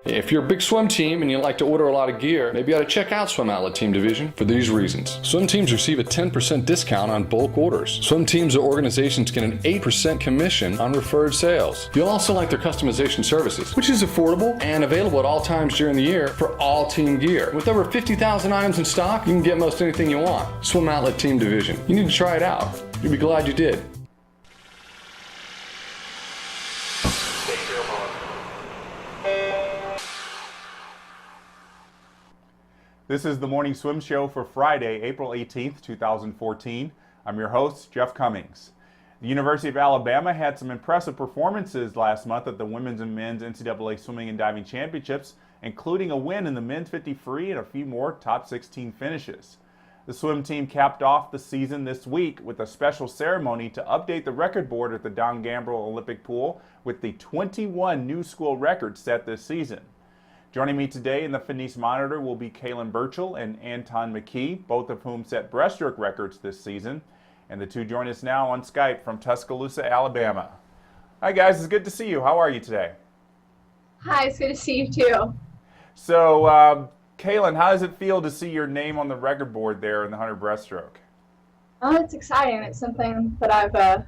If you're a big swim team and you like to order a lot of gear, maybe you ought to check out Swim Outlet Team Division for these reasons. Swim teams receive a 10% discount on bulk orders. Swim teams or organizations get an 8% commission on referred sales. You'll also like their customization services, which is affordable and available at all times during the year for all team gear. With over 50,000 items in stock, you can get most anything you want. Swim Outlet Team Division. You need to try it out. You'll be glad you did. This is the Morning Swim Show for Friday, April 18th, 2014. I'm your host, Jeff Cummings. The University of Alabama had some impressive performances last month at the women's and men's NCAA swimming and diving championships, including a win in the men's 50 free and a few more top 16 finishes. The swim team capped off the season this week with a special ceremony to update the record board at the Don Gambrell Olympic Pool with the 21 new school records set this season. Joining me today in the Fitness Monitor will be Kaylin Burchell and Anton McKee, both of whom set breaststroke records this season. And the two join us now on Skype from Tuscaloosa, Alabama. Hi guys, it's good to see you. How are you today? Hi, it's good to see you too. So, Kaylin, how does it feel to see your name on the record board there in the 100 breaststroke? Oh, it's exciting. It's something that I've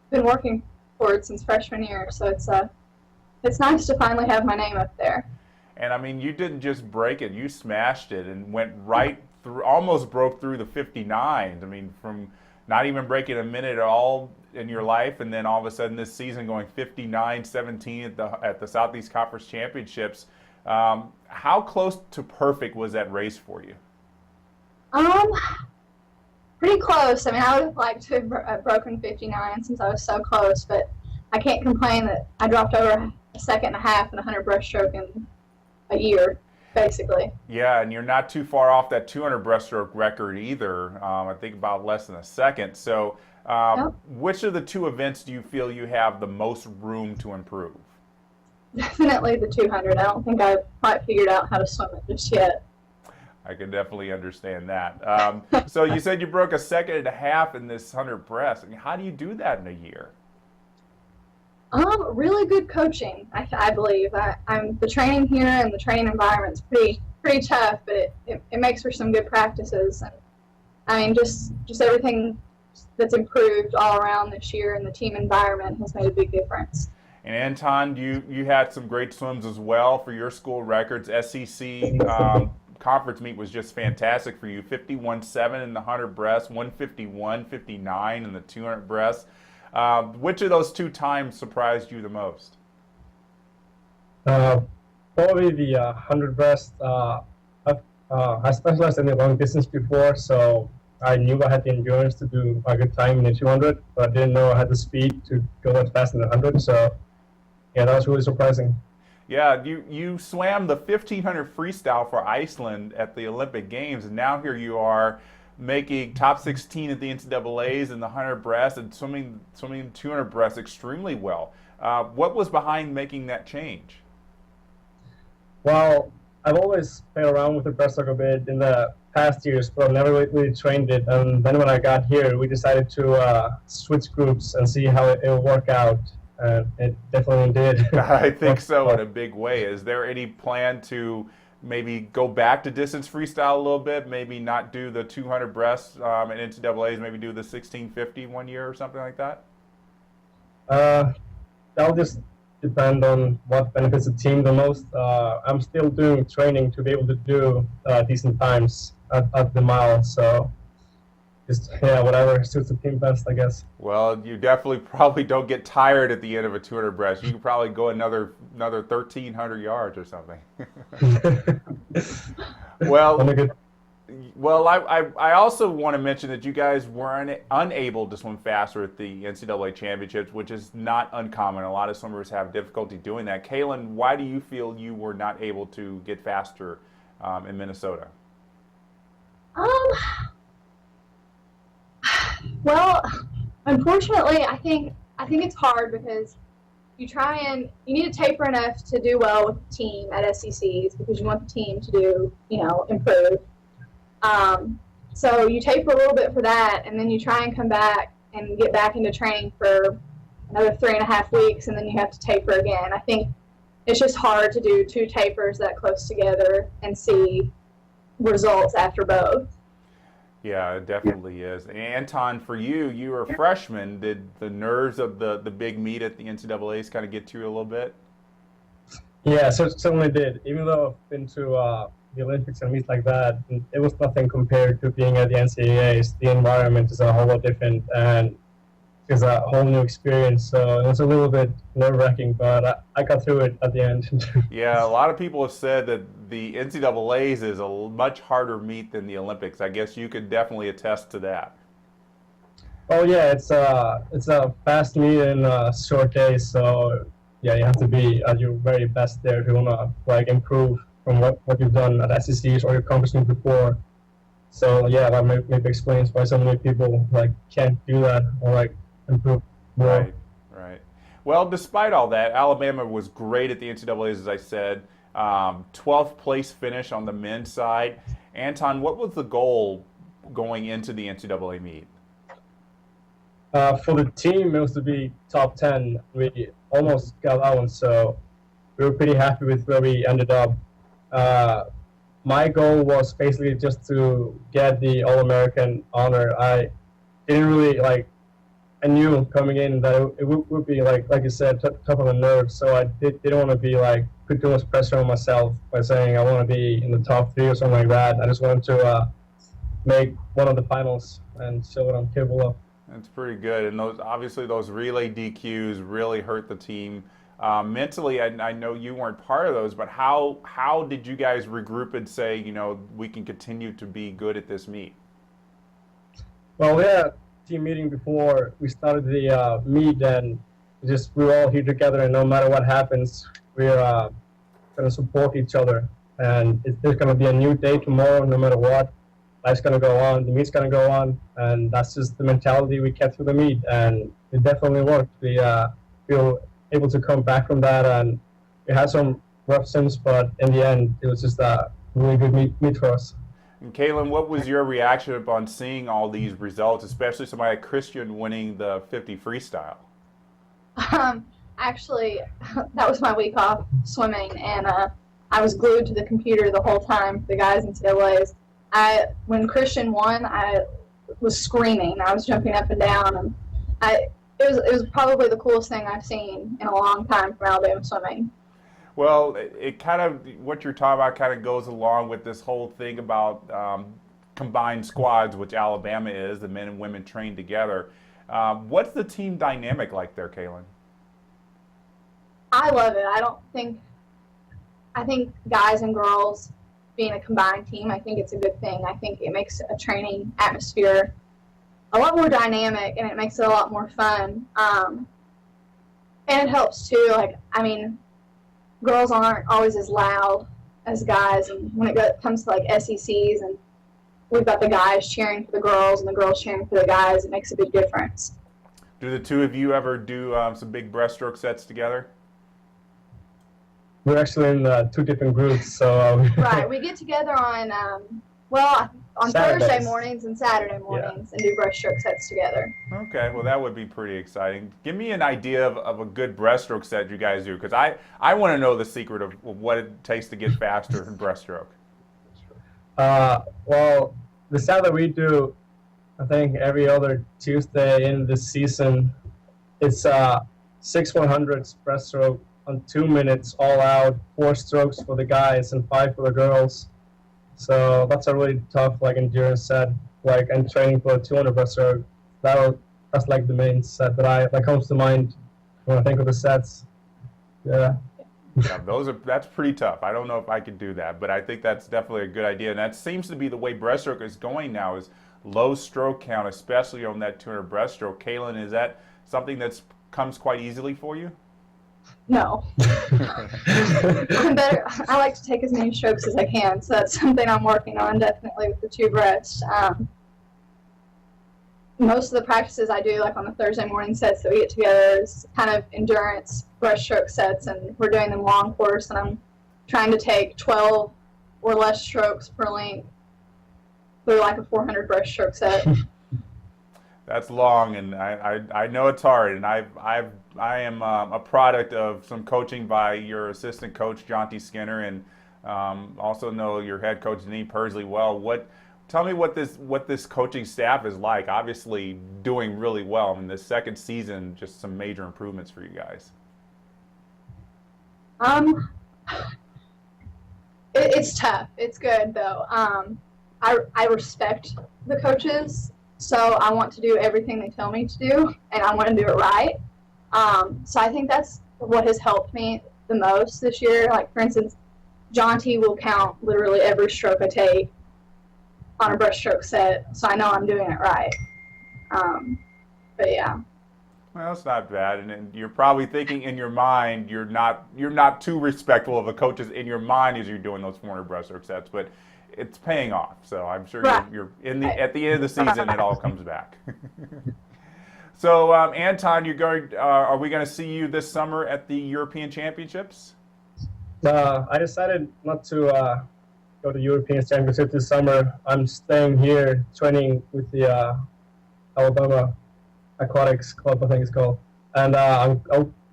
been working towards since freshman year, so it's nice to finally have my name up there. And I mean, you didn't just break it, you smashed it and went right through, almost broke through the 59s. I mean, from not even breaking a minute at all in your life, and then all of a sudden this season going 59-17 at the Southeast Conference Championships. How close to perfect was that race for you? Pretty close. I mean, I would have liked to have broken 59 since I was so close, but I can't complain that I dropped over a second and a half in 100 breaststroke in a year, basically. Yeah, and you're not too far off that 200 breaststroke record either. I think about less than a second. So Yep. Which of the two events do you feel you have the most room to improve? Definitely the 200. I don't think I've quite figured out how to swim it just yet. I can definitely understand that. So you said you broke a second and a half in this 100 breast. I mean, how do you do that in a year? Really good coaching, I believe. The training here and the training environment's pretty tough, but it makes for some good practices. And I mean, just everything that's improved all around this year, and the team environment has made a big difference. And Anton, you had some great swims as well for your school records. SEC conference meet was just fantastic for you. 51.7 in the 100 breast, 151.59 in the 200 breast. Which of those two times surprised you the most? Probably the 100 breast. I specialized in the long distance before, so I knew I had the endurance to do a good time in the 200, but I didn't know I had the speed to go as fast in the 100. So, yeah, that was really surprising. Yeah, you swam the 1500 freestyle for Iceland at the Olympic Games, and now here you are making top 16 at the NCAAs in the 100 breast and swimming 200 breast extremely well. What was behind making that change? Well, I've always played around with the breaststroke a bit in the past years, but I've never really trained it. And then when I got here, we decided to switch groups and see how it will work out. And it definitely did. I think so in a big way. Is there any plan to maybe go back to distance freestyle a little bit, maybe not do the 200 breasts at NCAAs, maybe do the 1650 one year or something like that? That'll just depend on what benefits the team the most. I'm still doing training to be able to do decent times at the mile, so just, yeah, whatever suits the team best, I guess. Well, you definitely probably don't get tired at the end of a 200 breast. You can probably go another 1,300 yards or something. Well, I also want to mention that you guys were unable to swim faster at the NCAA championships, which is not uncommon. A lot of swimmers have difficulty doing that. Kaylin, why do you feel you were not able to get faster in Minnesota? Well, unfortunately, I think it's hard because you need to taper enough to do well with the team at SECs because you want the team to do, improve. So you taper a little bit for that, and then you try and come back and get back into training for another 3.5 weeks, and then you have to taper again. I think it's just hard to do two tapers that close together and see results after both. Yeah, it definitely is. Anton, for you, you were a freshman. Did the nerves of the big meet at the NCAAs kind of get to you a little bit? Yeah, so certainly did. Even though I've been to the Olympics and meets like that, it was nothing compared to being at the NCAAs. The environment is a whole lot different, and it's a whole new experience. So it was a little bit nerve-wracking, but I got through it at the end. Yeah, a lot of people have said that the NCAAs is a much harder meet than the Olympics. I guess you could definitely attest to that. Oh yeah, it's a fast meet in a short day, so yeah, you have to be at your very best there if you wanna like improve from what you've done at SECs or your accomplishment before. So yeah, that maybe explains why so many people like can't do that or like improve more. Right, right. Well, despite all that, Alabama was great at the NCAAs, as I said. 12th place finish on the men's side. Anton, what was the goal going into the NCAA meet? For the team, it was to be top 10. We almost got that one, so we were pretty happy with where we ended up. My goal was basically just to get the All-American honor. I didn't really I knew coming in that it would be like you said, tough on the nerves. So I didn't want to be put too much pressure on myself by saying I want to be in the top 3 or something like that. I just wanted to make one of the finals and show what I'm capable of. That's pretty good. And obviously those relay DQs really hurt the team. Mentally, I know you weren't part of those, but how did you guys regroup and say, we can continue to be good at this meet? Well, we had a team meeting before we started the meet, and we're all here together, and no matter what happens, we're going to support each other. And there's going to be a new day tomorrow, no matter what. Life's going to go on, the meet's going to go on, and that's just the mentality we kept through the meet, and it definitely worked. We were able to come back from that, and we had some rough sims, but in the end, it was just a really good meet for us. And Kaylin, what was your reaction upon seeing all these results, especially somebody like Christian winning the 50 freestyle? Actually, that was my week off swimming, and I was glued to the computer the whole time for the guys in NCAAs. When Christian won, I was screaming. I was jumping up and down, and it was probably the coolest thing I've seen in a long time from Alabama swimming. Well, it kind of, what you're talking about kind of goes along with this whole thing about combined squads, which Alabama is, the men and women train together. What's the team dynamic like there, Kaylin? I love it. I think guys and girls being a combined team, I think it's a good thing. I think it makes a training atmosphere a lot more dynamic, and it makes it a lot more fun. And it helps too. Girls aren't always as loud as guys, and when it comes to SECs, and we've got the guys cheering for the girls and the girls cheering for the guys, it makes a big difference. Do the two of you ever do some big breaststroke sets together? We're actually in 2 different groups, so Right, we get together on Saturdays. Thursday mornings and Saturday mornings, and do breaststroke sets together. Okay, well that would be pretty exciting. Give me an idea of a good breaststroke set you guys do, because I want to know the secret of what it takes to get faster in breaststroke. Well, the set that we do, I think every other Tuesday in this season, it's 6 100s breaststroke on 2 minutes, all out, 4 strokes for the guys and 5 for the girls. So that's a really tough endurance set. And training for a 200 breaststroke, that's the main set that comes to mind when I think of the sets. Yeah. Yeah, that's pretty tough. I don't know if I could do that, but I think that's definitely a good idea. And that seems to be the way breaststroke is going now, is low stroke count, especially on that 200 breaststroke. Kaylin, is that something that comes quite easily for you? No. I like to take as many strokes as I can, so that's something I'm working on definitely with the 2 breasts. Most of the practices I do, on the Thursday morning sets that we get together, is kind of endurance breaststroke sets, and we're doing them long course, and I'm trying to take 12 or less strokes per length through a 400 breaststroke set. That's long, and I know it's hard, and I am a product of some coaching by your assistant coach Jonty Skinner, and also know your head coach Deneen Persley well. Tell me what this coaching staff is like. Obviously, doing really well. I mean, this second season, just some major improvements for you guys. It's tough. It's good though. I respect the coaches, so I want to do everything they tell me to do, and I want to do it right. So I think that's what has helped me the most this year. Like, for instance, Jonty will count literally every stroke I take on a breaststroke set, so I know I'm doing it right. But yeah. Well, it's not bad, and you're probably thinking in your mind you're not too respectful of the coaches in your mind as you're doing those 400 breaststroke sets, but it's paying off. So I'm sure you're at the end of the season it all comes back. So Anton, are we going to see you this summer at the European Championships? I decided not to go to European Championship this summer. I'm staying here training with the Alabama Aquatics Club, I think it's called. And I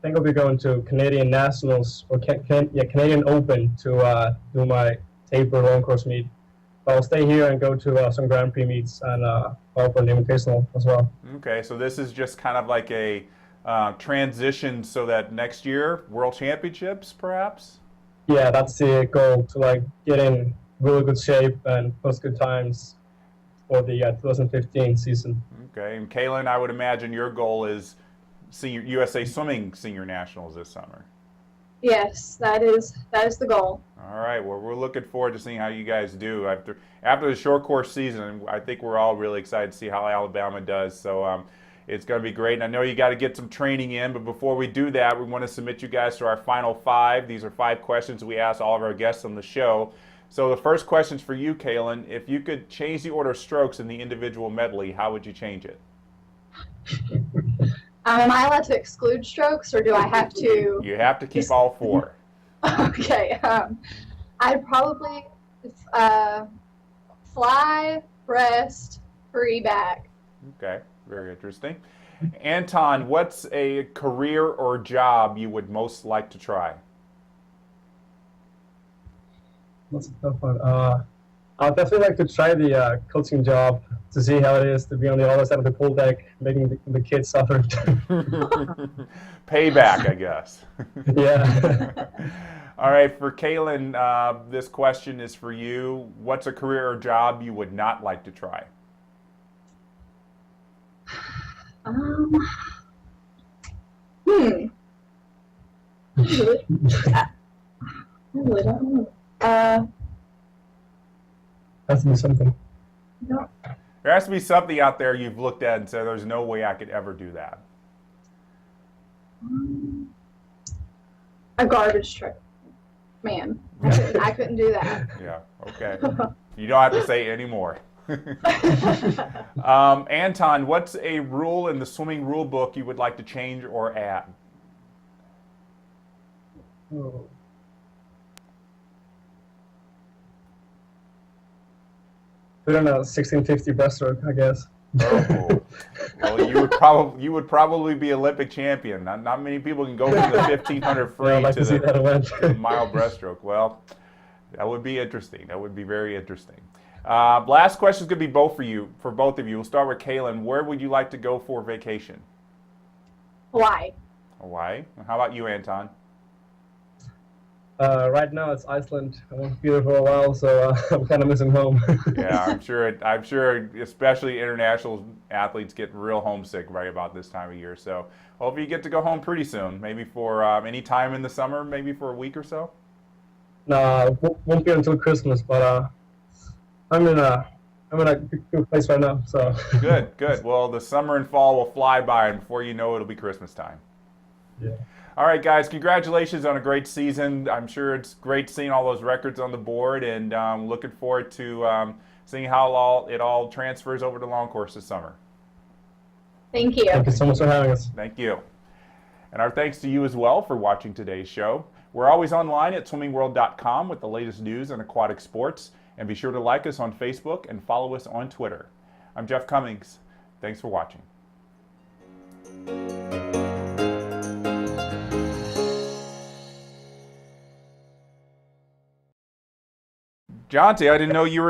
think I'll be going to Canadian Nationals or Canadian Open to do my taper long course meet. But I'll stay here and go to some Grand Prix meets and go for an invitational as well. Okay, so this is just kind of like a transition so that next year, World Championships, perhaps? Yeah, that's the goal, to get in really good shape and post good times for the 2015 season. Okay, and Kaylin, I would imagine your goal is USA Swimming Senior Nationals this summer. Yes, that is the goal. All right, well, we're looking forward to seeing how you guys do after the short course season. I think we're all really excited to see how Alabama does. So it's going to be great. And I know you got to get some training in, but before we do that, we want to submit you guys to our final 5. These are 5 questions we ask all of our guests on the show. So the first question's for you, Kaylin. If you could change the order of strokes in the individual medley, how would you change it? Am I allowed to exclude strokes, or do I have to? You have to keep all 4. Okay. I'd probably fly, breast, free, back. Okay, very interesting. Anton, what's a career or job you would most like to try? That's a tough one. I'd definitely like to try the coaching job to see how it is to be on the other side of the pool deck, making the kids suffer. Payback, I guess. Yeah. All right, for Kaylin, this question is for you. What's a career or job you would not like to try? I really don't know. Has to be something. No. There has to be something out there you've looked at and said, there's no way I could ever do that. A garbage truck man. I couldn't do that. Yeah, okay. You don't have to say any more. Anton, what's a rule in the swimming rule book you would like to change or add? Oh. Put on a 1650 breaststroke, I guess. Oh, well, you would probably be Olympic champion. Not many people can go from the 1500 free I'd like to see that event. to the mile breaststroke. Well, that would be interesting. That would be very interesting. Last question is going to be for both of you. We'll start with Kaylin. Where would you like to go for vacation? Hawaii. Hawaii. How about you, Anton? Right now it's Iceland. I won't be there for a while, so I'm kind of missing home. Yeah, I'm sure, especially international athletes get real homesick right about this time of year. So hope you get to go home pretty soon. Maybe for any time in the summer, maybe for a week or so. No, won't be until Christmas, but I'm in a good place right now. So Good. Well, the summer and fall will fly by, and before you know it, it'll be Christmas time. yeah. All right, guys, congratulations on a great season. I'm sure it's great seeing all those records on the board, and looking forward to seeing how it all transfers over to long course this summer. Thank you. Thank you so much for having us. Thank you. And our thanks to you as well for watching today's show. We're always online at swimmingworld.com with the latest news in aquatic sports, and be sure to like us on Facebook and follow us on Twitter. I'm Jeff Cummings. Thanks for watching. Jonte, I didn't know you were